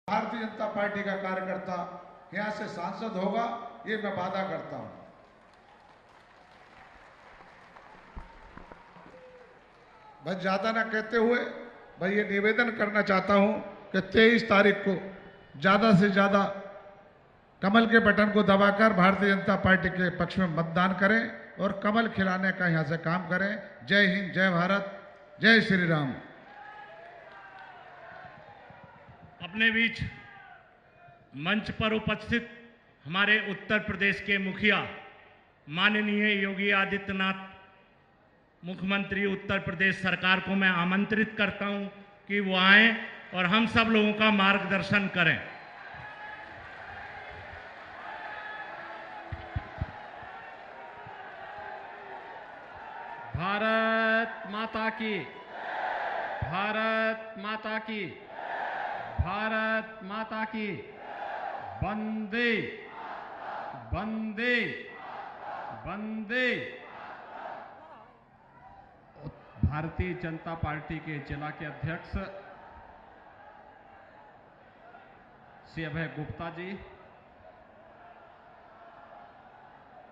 Bharatiya Janata party का कार्यकर्ता यहां से सांसद होगा, ये मैं वादा करता हूं। बस ज्यादा ना कहते हुए मैं ये निवेदन करना चाहता हूं कि 23 तारीख को ज्यादा से ज्यादा कमल के बटन को दबाकर भारतीय जनता पार्टी के पक्ष में मतदान करें और कमल खिलाने का यहां से काम करें। जय हिंद, जय भारत, जय श्री राम। अपने बीच मंच पर उपस्थित हमारे उत्तर प्रदेश के मुखिया माननीय योगी आदित्यनाथ मुख्यमंत्री उत्तर प्रदेश सरकार को मैं आमंत्रित करता हूं कि वो आएं और हम सब लोगों का मार्गदर्शन करें। भारत माता की, भारत माता की, भारत माता की। वंदे वंदे वंदे। भारतीय जनता पार्टी के जिला के अध्यक्ष श्री अभय गुप्ता जी,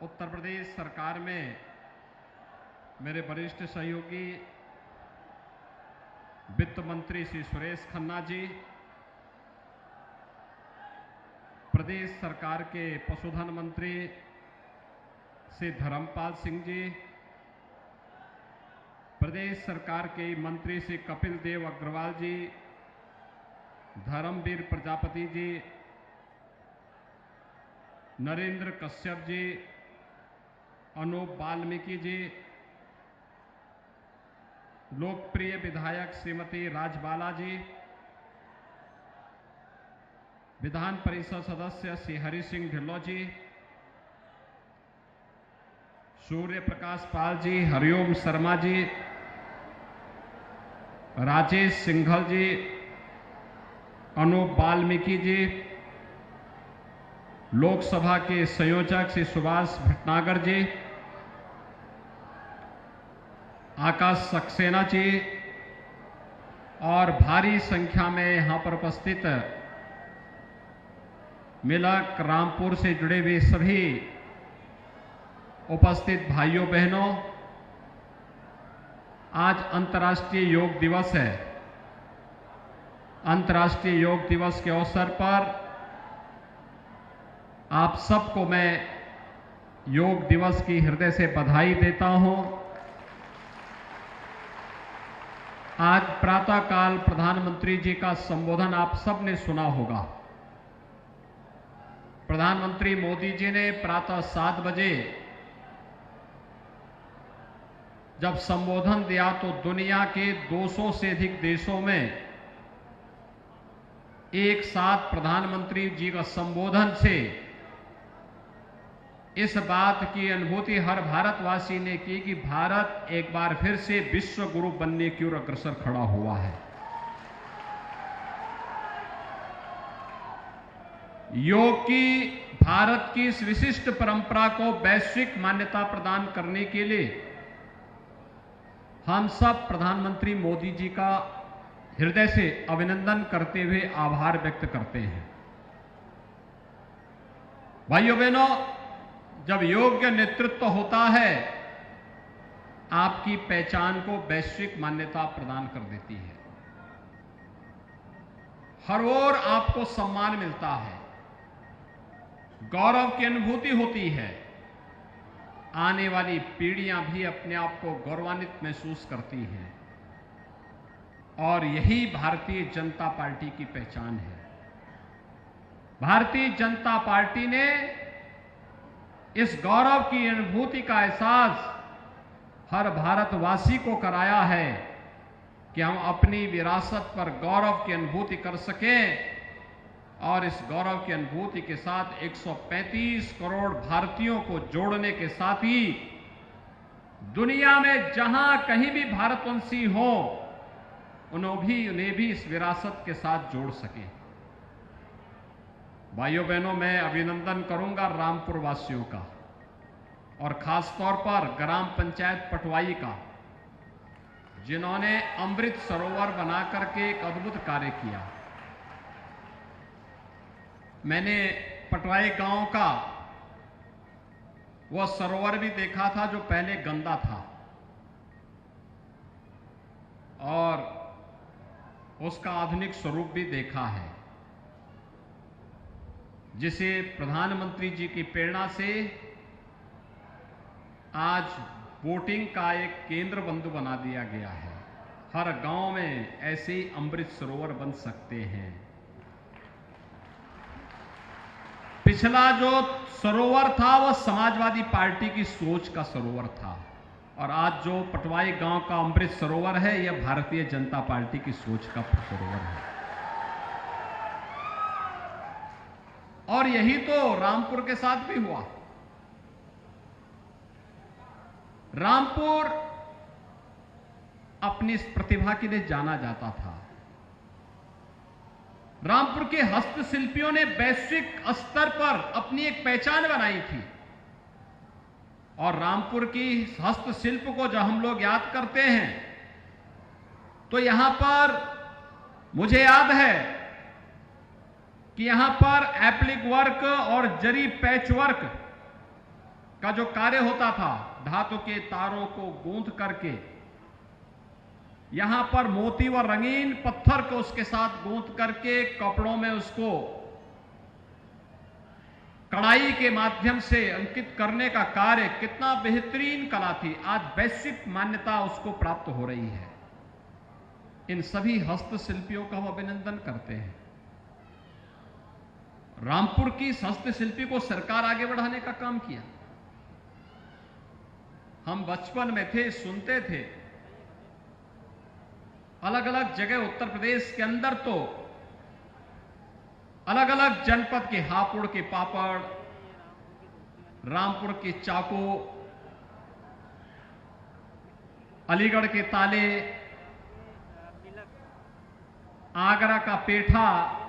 उत्तर प्रदेश सरकार में मेरे वरिष्ठ सहयोगी वित्त मंत्री श्री सुरेश खन्ना जी, प्रदेश सरकार के पशुधन मंत्री श्री धर्मपाल सिंह जी, प्रदेश सरकार के मंत्री श्री कपिल देव अग्रवाल जी, धर्मवीर प्रजापति जी, नरेंद्र कश्यप जी, अनूप वाल्मीकि जी, लोकप्रिय विधायक श्रीमती राजबाला जी, विधान परिषद सदस्य श्री हरि सिंह ढिल्लों जी, सूर्य प्रकाश पाल जी, हरिओम शर्मा जी, राजेश सिंघल जी, अनूप वाल्मीकि जी, लोकसभा के संयोजक श्री सुभाष भटनागर जी, आकाश सक्सेना जी और भारी संख्या में यहां पर उपस्थित मिलक रामपुर से जुड़े हुए सभी उपस्थित भाइयों बहनों, आज अंतर्राष्ट्रीय योग दिवस है। अंतर्राष्ट्रीय योग दिवस के अवसर पर आप सबको मैं योग दिवस की हृदय से बधाई देता हूं। आज प्रातःकाल प्रधानमंत्री जी का संबोधन आप सबने सुना होगा। प्रधानमंत्री मोदी जी ने प्रातः 7 बजे जब संबोधन दिया तो दुनिया के 200 से अधिक देशों में एक साथ प्रधानमंत्री जी का संबोधन से इस बात की अनुभूति हर भारतवासी ने की कि भारत एक बार फिर से विश्व गुरु बनने की ओर अग्रसर खड़ा हुआ है। योग की भारत की इस विशिष्ट परंपरा को वैश्विक मान्यता प्रदान करने के लिए हम सब प्रधानमंत्री मोदी जी का हृदय से अभिनंदन करते हुए आभार व्यक्त करते हैं। भाइयों बहनों, जब योग्य नेतृत्व होता है आपकी पहचान को वैश्विक मान्यता प्रदान कर देती है। हर ओर आपको सम्मान मिलता है, गौरव की अनुभूति होती है। आने वाली पीढ़ियां भी अपने आप को गौरवान्वित महसूस करती हैं और यही भारतीय जनता पार्टी की पहचान है। भारतीय जनता पार्टी ने इस गौरव की अनुभूति का एहसास हर भारतवासी को कराया है कि हम अपनी विरासत पर गौरव की अनुभूति कर सकें और इस गौरव की अनुभूति के साथ 135 करोड़ भारतीयों को जोड़ने के साथ ही दुनिया में जहां कहीं भी भारतवंशी हो उन्हें भी इस विरासत के साथ जोड़ सके। भाइयों बहनों, मैं अभिनंदन करूंगा रामपुर वासियों का और खास तौर पर ग्राम पंचायत पटवाई का, जिन्होंने अमृत सरोवर बना करके एक अद्भुत कार्य किया। मैंने पटवाई गांव का वह सरोवर भी देखा था जो पहले गंदा था और उसका आधुनिक स्वरूप भी देखा है, जिसे प्रधानमंत्री जी की प्रेरणा से आज बोटिंग का एक केंद्र बिंदु बना दिया गया है। हर गांव में ऐसे ही अमृत सरोवर बन सकते हैं। पिछला जो सरोवर था वह समाजवादी पार्टी की सोच का सरोवर था और आज जो पटवाई गांव का अमृत सरोवर है यह भारतीय जनता पार्टी की सोच का सरोवर है। और यही तो रामपुर के साथ भी हुआ। रामपुर अपनी इस प्रतिभा के लिए जाना जाता था। रामपुर के हस्तशिल्पियों ने वैश्विक स्तर पर अपनी एक पहचान बनाई थी और रामपुर की हस्तशिल्प को जब हम लोग याद करते हैं तो यहां पर मुझे याद है कि यहां पर एप्लिक वर्क और जरी पैच वर्क का जो कार्य होता था, धातु के तारों को गूंथ करके यहां पर मोती व रंगीन पत्थर को उसके साथ गूंथ करके कपड़ों में उसको कढ़ाई के माध्यम से अंकित करने का कार्य कितना बेहतरीन कला थी। आज वैश्विक मान्यता उसको प्राप्त हो रही है। इन सभी हस्तशिल्पियों का हम अभिनंदन करते हैं। रामपुर की हस्तशिल्पी को सरकार आगे बढ़ाने का काम किया। हम बचपन में थे, सुनते थे, अलग अलग जगह उत्तर प्रदेश के अंदर तो अलग अलग जनपद के हापुड़ के पापड़, रामपुर के चाकू, अलीगढ़ के ताले, आगरा का पेठा,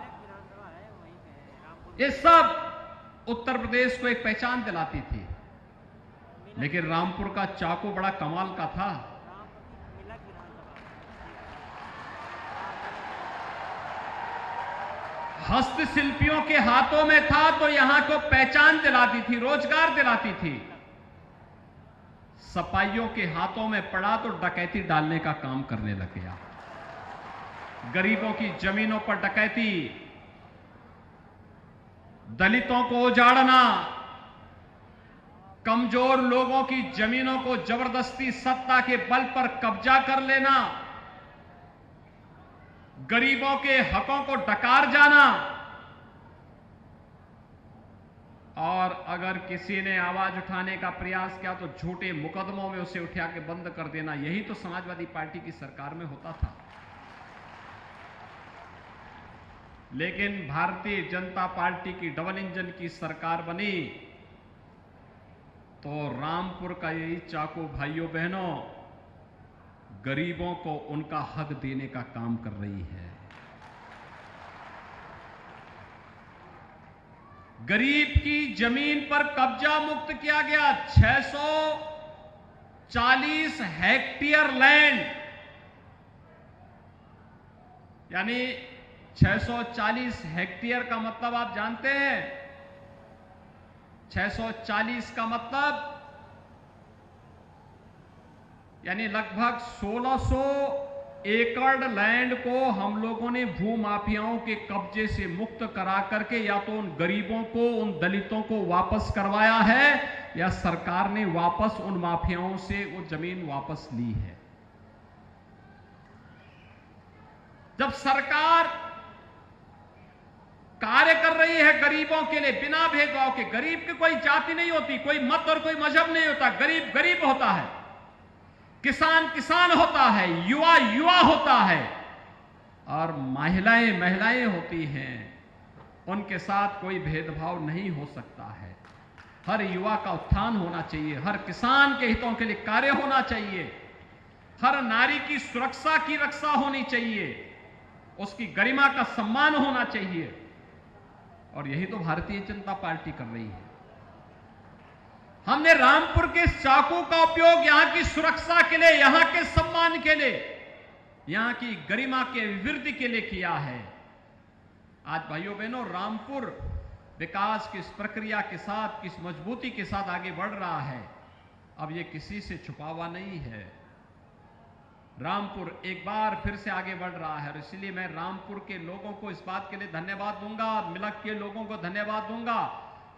ये सब उत्तर प्रदेश को एक पहचान दिलाती थी। लेकिन रामपुर का चाकू बड़ा कमाल का था। हस्तशिल्पियों के हाथों में था तो यहां को पहचान दिलाती थी, रोजगार दिलाती थी। सपाइयों के हाथों में पड़ा तो डकैती डालने का काम करने लग गया। गरीबों की जमीनों पर डकैती, दलितों को उजाड़ना, कमजोर लोगों की जमीनों को जबरदस्ती सत्ता के बल पर कब्जा कर लेना, गरीबों के हकों को डकार जाना और अगर किसी ने आवाज उठाने का प्रयास किया तो झूठे मुकदमों में उसे उठा के बंद कर देना। यही तो समाजवादी पार्टी की सरकार में होता था। लेकिन भारतीय जनता पार्टी की डबल इंजन की सरकार बनी तो रामपुर का यही चाकू भाइयों बहनों गरीबों को उनका हक देने का काम कर रही है। गरीब की जमीन पर कब्जा मुक्त किया गया। 640 हेक्टेयर लैंड, यानी 640 हेक्टेयर का मतलब आप जानते हैं। 640 का मतलब यानी लगभग 1600 एकड़ लैंड को हम लोगों ने भूमाफियाओं के कब्जे से मुक्त करा करके या तो उन गरीबों को, उन दलितों को वापस करवाया है या सरकार ने वापस उन माफियाओं से वो जमीन वापस ली है। जब सरकार कार्य कर रही है गरीबों के लिए बिना भेदभाव के, गरीब की कोई जाति नहीं होती, कोई मत और कोई मजहब नहीं होता, गरीब गरीब होता है, किसान किसान होता है, युवा युवा होता है और महिलाएं महिलाएं होती हैं। उनके साथ कोई भेदभाव नहीं हो सकता है। हर युवा का उत्थान होना चाहिए, हर किसान के हितों के लिए कार्य होना चाहिए, हर नारी की सुरक्षा की रक्षा होनी चाहिए, उसकी गरिमा का सम्मान होना चाहिए और यही तो भारतीय जनता पार्टी कर रही है। हमने रामपुर के चाकू का उपयोग यहां की सुरक्षा के लिए, यहां के सम्मान के लिए, यहां की गरिमा के वृद्धि के लिए किया है। आज भाइयों बहनों, रामपुर विकास किस प्रक्रिया के साथ, किस मजबूती के साथ आगे बढ़ रहा है, अब ये किसी से छुपा हुआ नहीं है। रामपुर एक बार फिर से आगे बढ़ रहा है और इसलिए मैं रामपुर के लोगों को इस बात के लिए धन्यवाद दूंगा, मिलक के लोगों को धन्यवाद दूंगा,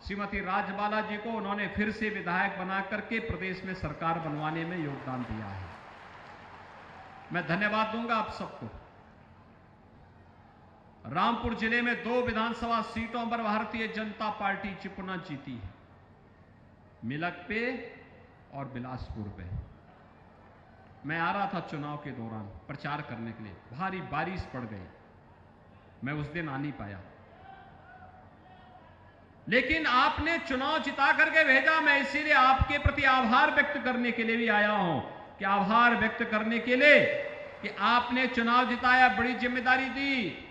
श्रीमती राजबाला जी को, उन्होंने फिर से विधायक बना करके प्रदेश में सरकार बनवाने में योगदान दिया है। मैं धन्यवाद दूंगा आप सबको। रामपुर जिले में 2 विधानसभा सीटों पर भारतीय जनता पार्टी पुनः जीती है, मिलक पे और बिलासपुर पे। मैं आ रहा था चुनाव के दौरान प्रचार करने के लिए, भारी बारिश पड़ गई, मैं उस दिन आ नहीं पाया, लेकिन आपने चुनाव जिता करके भेजा। मैं इसीलिए आपके प्रति आभार व्यक्त करने के लिए भी आया हूं, कि आभार व्यक्त करने के लिए कि आपने चुनाव जिताया, बड़ी जिम्मेदारी दी।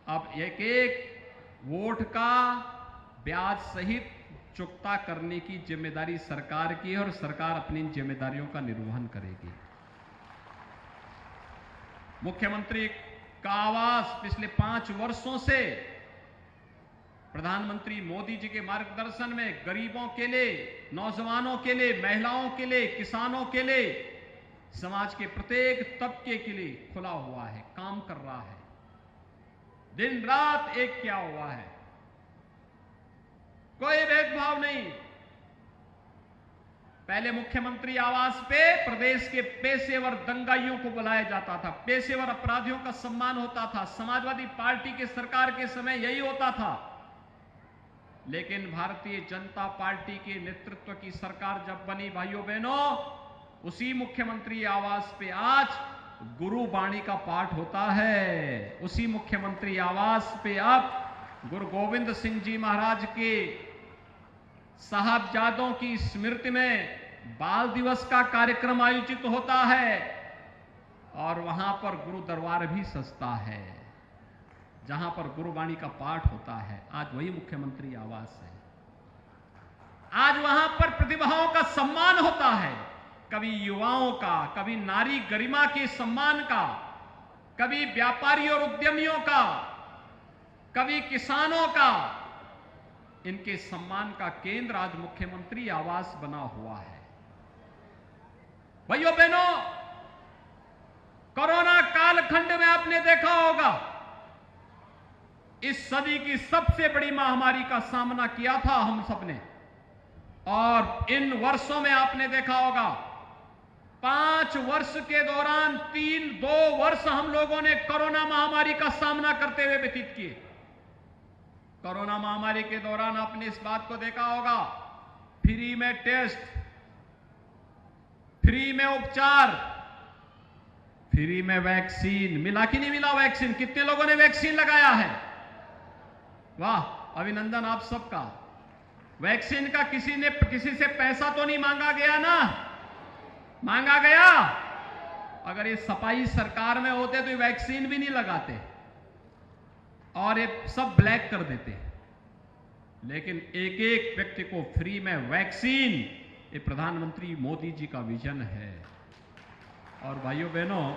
अब एक एक वोट का ब्याज सहित चुकता करने की जिम्मेदारी सरकार की है और सरकार अपनी जिम्मेदारियों का निर्वहन करेगी। मुख्यमंत्री का आवास पिछले 5 वर्षों से प्रधानमंत्री मोदी जी के मार्गदर्शन में गरीबों के लिए, नौजवानों के लिए, महिलाओं के लिए, किसानों के लिए, समाज के प्रत्येक तबके के लिए खुला हुआ है, काम कर रहा है, दिन रात एक किया हुआ है, कोई भेदभाव नहीं। पहले मुख्यमंत्री आवास पे प्रदेश के पेशेवर दंगाइयों को बुलाया जाता था, पेशेवर अपराधियों का सम्मान होता था। समाजवादी पार्टी के सरकार के समय यही होता था, लेकिन भारतीय जनता पार्टी के नेतृत्व की सरकार जब बनी, भाइयों बहनों, उसी मुख्यमंत्री आवास पे आज गुरुबाणी का पाठ होता है। उसी मुख्यमंत्री आवास पे अब गुरु गोविंद सिंह जी महाराज के साहबजादों की स्मृति में बाल दिवस का कार्यक्रम आयोजित होता है और वहां पर गुरु दरबार भी सजता है, जहां पर गुरुबाणी का पाठ होता है। आज वही मुख्यमंत्री आवास है। आज वहां पर प्रतिभाओं का सम्मान होता है, कभी युवाओं का, कभी नारी गरिमा के सम्मान का, कभी व्यापारी और उद्यमियों का, कभी किसानों का। इनके सम्मान का केंद्र आज मुख्यमंत्री आवास बना हुआ है। भाइयों बहनों, कोरोना कालखंड में आपने देखा होगा, इस सदी की सबसे बड़ी महामारी का सामना किया था हम सबने, और इन वर्षों में आपने देखा होगा 5 वर्ष के दौरान 2 वर्ष हम लोगों ने कोरोना महामारी का सामना करते हुए व्यतीत किए। कोरोना महामारी के दौरान आपने इस बात को देखा होगा, फ्री में टेस्ट, फ्री में उपचार, फ्री में वैक्सीन। मिला कि नहीं मिला वैक्सीन? कितने लोगों ने वैक्सीन लगाया है? वाह, अभिनंदन आप सबका। वैक्सीन का किसी से पैसा तो नहीं मांगा गया ना? मांगा गया? अगर ये सपाई सरकार में होते तो ये वैक्सीन भी नहीं लगाते और ये सब ब्लैक कर देते। लेकिन एक एक व्यक्ति को फ्री में वैक्सीन, ये प्रधानमंत्री मोदी जी का विजन है। और भाइयों बहनों,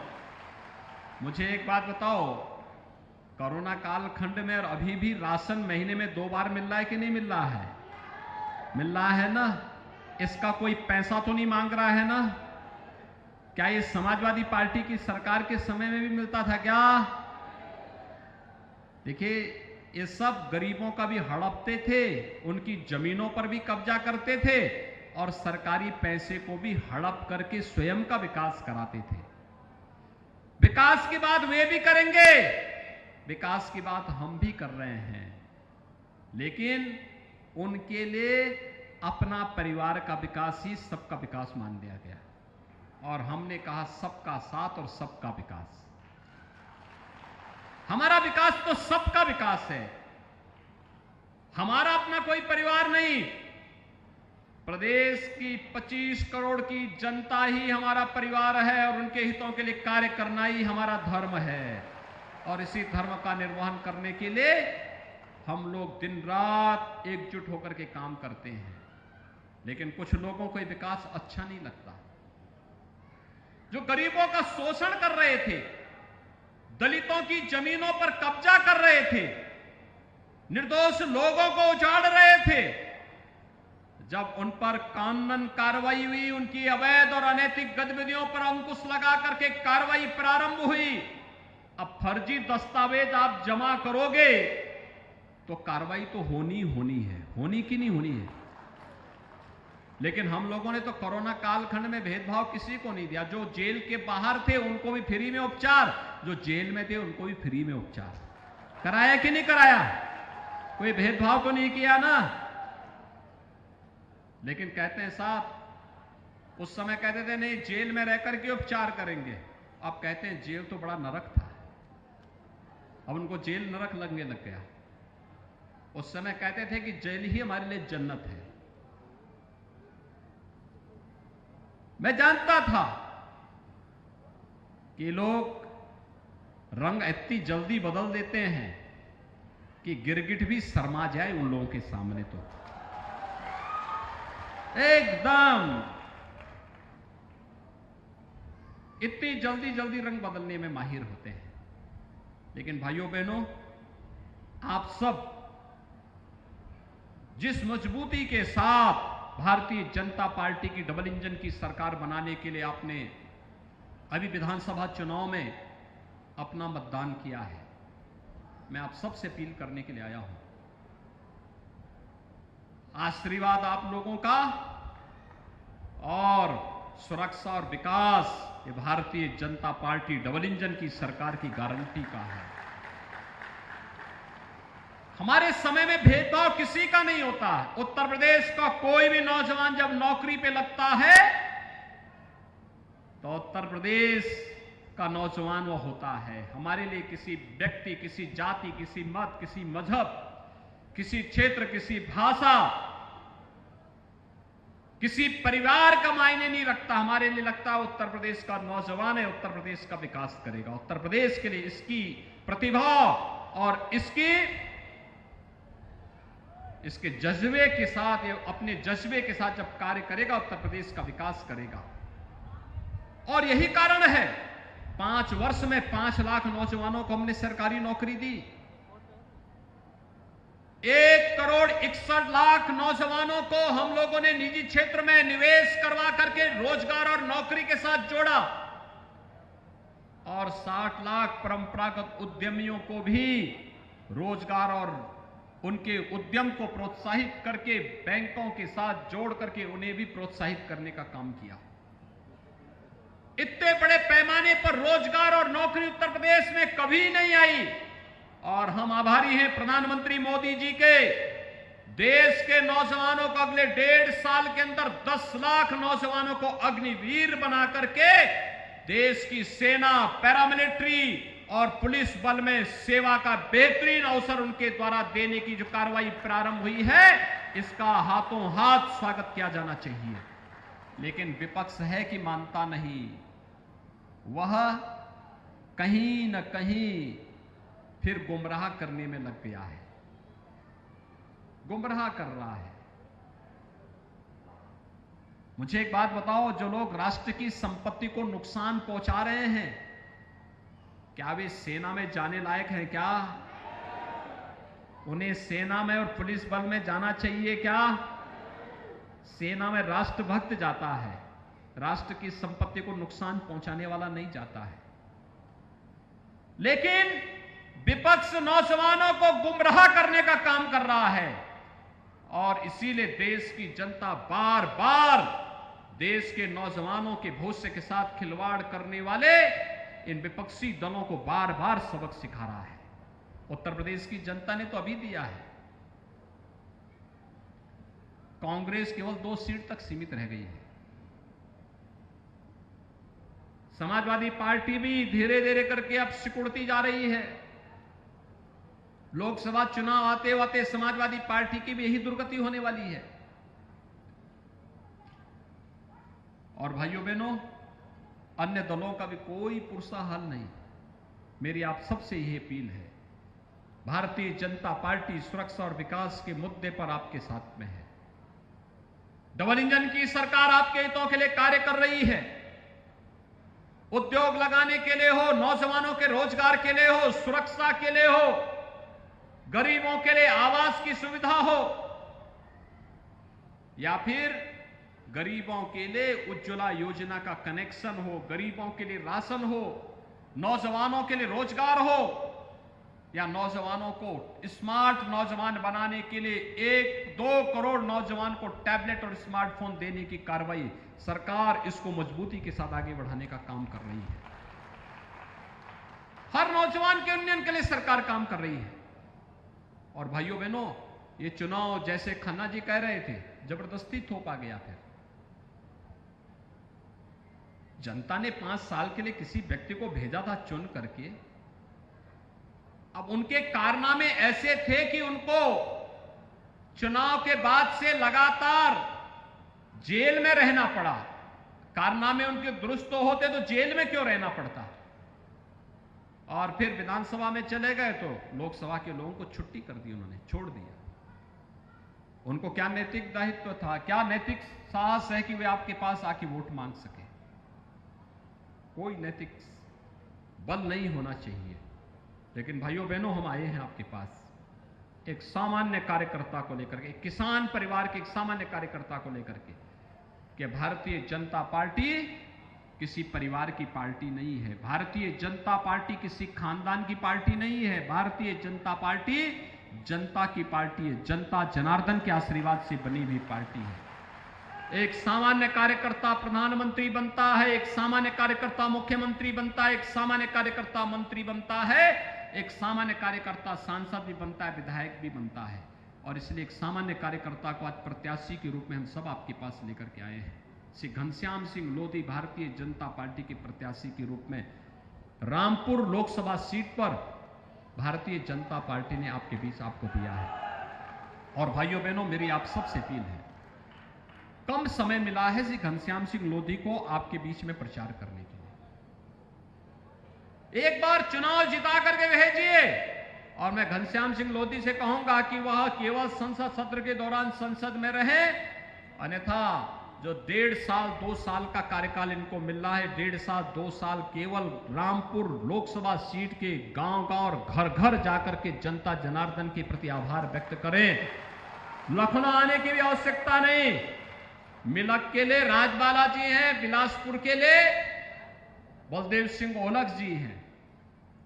मुझे एक बात बताओ, कोरोना कालखंड में और अभी भी राशन महीने में 2 बार मिल रहा है कि नहीं मिल रहा है? मिल रहा है ना? इसका कोई पैसा तो नहीं मांग रहा है ना? क्या ये समाजवादी पार्टी की सरकार के समय में भी मिलता था क्या? देखिए, ये सब गरीबों का भी हड़पते थे, उनकी जमीनों पर भी कब्जा करते थे और सरकारी पैसे को भी हड़प करके स्वयं का विकास कराते थे। विकास की बात वे भी करेंगे, विकास की बात हम भी कर रहे हैं, लेकिन उनके लिए अपना परिवार का विकास ही सबका विकास मान लिया गया और हमने कहा सबका साथ और सबका विकास। हमारा विकास तो सबका विकास है, हमारा अपना कोई परिवार नहीं। प्रदेश की 25 करोड़ की जनता ही हमारा परिवार है और उनके हितों के लिए कार्य करना ही हमारा धर्म है। और इसी धर्म का निर्वहन करने के लिए हम लोग दिन रात एकजुट होकर के काम करते हैं। लेकिन कुछ लोगों को ये विकास अच्छा नहीं लगता, जो गरीबों का शोषण कर रहे थे, दलितों की जमीनों पर कब्जा कर रहे थे, निर्दोष लोगों को उजाड़ रहे थे। जब उन पर कानूनन कार्रवाई हुई, उनकी अवैध और अनैतिक गतिविधियों पर अंकुश लगा करके कार्रवाई प्रारंभ हुई। अब फर्जी दस्तावेज आप जमा करोगे तो कार्रवाई तो होनी है, होनी की नहीं होनी है। लेकिन हम लोगों ने तो कोरोना कालखंड में भेदभाव किसी को नहीं दिया। जो जेल के बाहर थे उनको भी फ्री में उपचार, जो जेल में थे उनको भी फ्री में उपचार कराया कि नहीं कराया? कोई भेदभाव तो नहीं किया ना। लेकिन कहते हैं साहब, उस समय कहते थे नहीं जेल में रहकर के उपचार करेंगे, अब कहते हैं जेल तो बड़ा नरक था, अब उनको जेल नरक लगने लग गया। उस समय कहते थे कि जेल ही हमारे लिए जन्नत है। मैं जानता था कि लोग रंग इतनी जल्दी बदल देते हैं कि गिरगिट भी शर्मा जाए उन लोगों के सामने। तो एकदम इतनी जल्दी रंग बदलने में माहिर होते हैं। लेकिन भाइयों बहनों, आप सब जिस मजबूती के साथ भारतीय जनता पार्टी की डबल इंजन की सरकार बनाने के लिए आपने अभी विधानसभा चुनाव में अपना मतदान किया है, मैं आप सबसे अपील करने के लिए आया हूं। आशीर्वाद आप लोगों का और सुरक्षा और विकास ये Bharatiya Janata party double engine की सरकार की गारंटी का है। हमारे समय में भेदभाव किसी का नहीं होता। उत्तर प्रदेश का कोई भी नौजवान जब नौकरी पे लगता है तो उत्तर प्रदेश का नौजवान वो होता है। हमारे लिए किसी व्यक्ति, किसी जाति, किसी मत, किसी मजहब, किसी क्षेत्र, किसी भाषा, किसी परिवार का मायने नहीं रखता। हमारे लिए लगता है उत्तर प्रदेश का नौजवान है, उत्तर प्रदेश का विकास करेगा। उत्तर प्रदेश के लिए इसकी प्रतिभा और इसके जज्बे के साथ, अपने जज्बे के साथ जब कार्य करेगा, उत्तर प्रदेश का विकास करेगा। और यही कारण है 5 वर्ष में 5 लाख नौजवानों को हमने सरकारी नौकरी दी। 1,61,00,000 नौजवानों को हम लोगों ने निजी क्षेत्र में निवेश करवा करके रोजगार और नौकरी के साथ जोड़ा। और 60 लाख परंपरागत उद्यमियों को भी रोजगार और उनके उद्यम को प्रोत्साहित करके बैंकों के साथ जोड़ करके उन्हें भी प्रोत्साहित करने का काम किया। इतने बड़े पैमाने पर रोजगार और नौकरी उत्तर प्रदेश में कभी नहीं आई। और हम आभारी हैं प्रधानमंत्री मोदी जी के। देश के नौजवानों को अगले 1.5 साल के अंदर 10 लाख नौजवानों को अग्निवीर बना करके देश की सेना, पैरामिलिट्री और पुलिस बल में सेवा का बेहतरीन अवसर उनके द्वारा देने की जो कार्रवाई प्रारंभ हुई है, इसका हाथों हाथ स्वागत किया जाना चाहिए। लेकिन विपक्ष है कि मानता नहीं, वह कहीं न कहीं फिर गुमराह करने में लग गया है, गुमराह कर रहा है। मुझे एक बात बताओ, जो लोग राष्ट्र की संपत्ति को नुकसान पहुंचा रहे हैं, क्या वे सेना में जाने लायक हैं? क्या उन्हें सेना में और पुलिस बल में जाना चाहिए? क्या सेना में राष्ट्रभक्त जाता है, राष्ट्र की संपत्ति को नुकसान पहुंचाने वाला नहीं जाता है। लेकिन विपक्ष नौजवानों को गुमराह करने का काम कर रहा है और इसीलिए देश की जनता बार बार देश के नौजवानों के भविष्य के साथ खिलवाड़ करने वाले इन विपक्षी दलों को बार बार सबक सिखा रहा है। उत्तर प्रदेश की जनता ने तो अभी दिया है। कांग्रेस केवल 2 सीट तक सीमित रह गई है। समाजवादी पार्टी भी धीरे धीरे करके अब सिकुड़ती जा रही है। लोकसभा चुनाव आते आते समाजवादी पार्टी की भी यही दुर्गति होने वाली है। और भाइयों बहनों, अन्य दलों का भी कोई पुरसा हल नहीं। मेरी आप सबसे यही अपील है, भारतीय जनता पार्टी सुरक्षा और विकास के मुद्दे पर आपके साथ में है। डबल इंजन की सरकार आपके हितों के लिए कार्य कर रही है। उद्योग लगाने के लिए हो, नौजवानों के रोजगार के लिए हो, सुरक्षा के लिए हो, गरीबों के लिए आवास की सुविधा हो, या फिर गरीबों के लिए उज्ज्वला योजना का कनेक्शन हो, गरीबों के लिए राशन हो, नौजवानों के लिए रोजगार हो, या नौजवानों को स्मार्ट नौजवान बनाने के लिए 1-2 करोड़ नौजवान को टैबलेट और स्मार्टफोन देने की कार्रवाई सरकार इसको मजबूती के साथ आगे बढ़ाने का काम कर रही है। हर नौजवान के उन्नयन के लिए सरकार काम कर रही है। और भाइयों बहनों, ये चुनाव जैसे खन्ना जी कह रहे थे, जबरदस्ती थोपा गया। फिर जनता ने 5 साल के लिए किसी व्यक्ति को भेजा था चुन करके। अब उनके कारनामे ऐसे थे कि उनको चुनाव के बाद से लगातार जेल में रहना पड़ा। कारनामे उनके दुरुस्त होते तो जेल में क्यों रहना पड़ता? और फिर विधानसभा में चले गए तो लोकसभा के लोगों को छुट्टी कर दी, उन्होंने छोड़ दिया। उनको क्या नैतिक दायित्व था, क्या नैतिक साहस है कि वे आपके पास आके वोट मांग सके? कोई नैतिक बल नहीं होना चाहिए। लेकिन भाइयों बहनों, हम आए हैं आपके पास एक सामान्य कार्यकर्ता को लेकर के, एक किसान परिवार के एक सामान्य कार्यकर्ता को लेकर के, कि भारतीय जनता पार्टी किसी परिवार की पार्टी नहीं है, भारतीय जनता पार्टी किसी खानदान की पार्टी नहीं है, भारतीय जनता पार्टी जनता की पार्टी है, जनता जनार्दन के आशीर्वाद से बनी हुई पार्टी है। एक सामान्य कार्यकर्ता प्रधानमंत्री बनता है, एक सामान्य कार्यकर्ता मुख्यमंत्री बनता है, एक सामान्य कार्यकर्ता मंत्री बनता है, एक सामान्य कार्यकर्ता सांसद भी बनता है, विधायक भी बनता है। और इसलिए एक सामान्य कार्यकर्ता को आज प्रत्याशी के रूप में हम सब आपके पास लेकर के आए हैं। श्री घनश्याम सिंह लोधी भारतीय जनता पार्टी के प्रत्याशी के रूप में रामपुर लोकसभा सीट पर भारतीय जनता पार्टी ने आपके बीच आपको दिया है। और भाइयों बहनों, मेरी आप सबसे अपील है, कम समय मिला है श्री घनश्याम सिंह लोधी को आपके बीच में प्रचार करने के लिए। एक बार चुनाव जिता करके भेजिए। और मैं घनश्याम सिंह लोधी से कहूंगा कि वह केवल संसद सत्र के दौरान संसद में रहे, अन्यथा जो 1.5 साल 2 साल का कार्यकाल इनको मिल रहा है, 1.5 साल 2 साल केवल रामपुर लोकसभा सीट के गांव-गांव और घर-घर जाकर के जनता जनार्दन के प्रति आभार व्यक्त करें। लखनऊ आने की भी आवश्यकता नहीं। मिलक के लिए राजबाला जी हैं, बिलासपुर के लिए बलदेव सिंह ओलख जी हैं,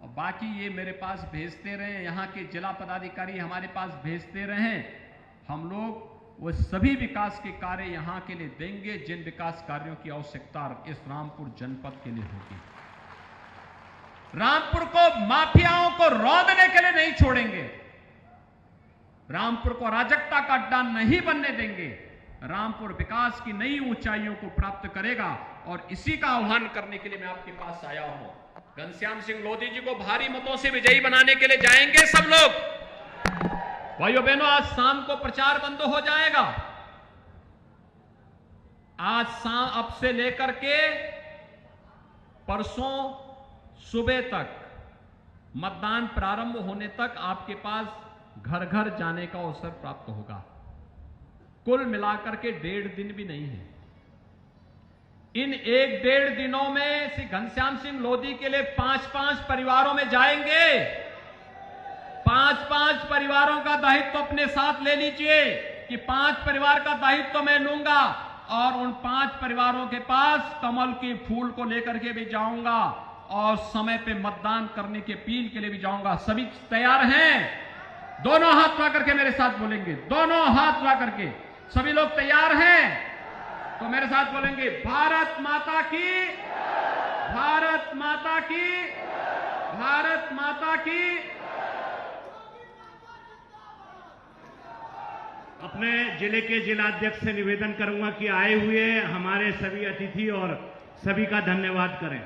और बाकी ये मेरे पास भेजते रहे, यहाँ के जिला पदाधिकारी हमारे पास भेजते रहे। हम लोग वो सभी विकास के कार्य यहां के लिए देंगे जिन विकास कार्यों की आवश्यकता इस रामपुर जनपद के लिए होगी। रामपुर को माफियाओं को रौंदने के लिए नहीं छोड़ेंगे, रामपुर को अराजकता का अड्डा नहीं बनने देंगे। रामपुर विकास की नई ऊंचाइयों को प्राप्त करेगा, और इसी का आह्वान करने के लिए मैं आपके पास आया हूं। घनश्याम सिंह लोधी जी को भारी मतों से विजयी बनाने के लिए जाएंगे सब लोग। भाइयों बहनों, आज शाम को प्रचार बंद हो जाएगा। आज शाम अब से लेकर के परसों सुबह तक, मतदान प्रारंभ होने तक आपके पास घर घर जाने का अवसर प्राप्त होगा। कुल मिलाकर के 1.5 दिन भी नहीं है। इन 1-1.5 दिनों में श्री घनश्याम सिंह लोधी के लिए 5-5 परिवारों में जाएंगे। 5-5 परिवारों का दायित्व अपने साथ ले लीजिए कि 5 परिवार का दायित्व मैं लूंगा, और उन 5 परिवारों के पास कमल के फूल को लेकर के भी जाऊंगा, और समय पे मतदान करने की अपील के लिए भी जाऊंगा। सभी तैयार हैं? दोनों हाथ उठा करके मेरे साथ बोलेंगे, दोनों हाथ उठा करके। सभी लोग तैयार हैं? तो मेरे साथ बोलेंगे, भारत माता की, भारत माता की, भारत माता की। अपने जिले के जिलाध्यक्ष से निवेदन करूंगा कि आए हुए हमारे सभी अतिथि और सभी का धन्यवाद करें।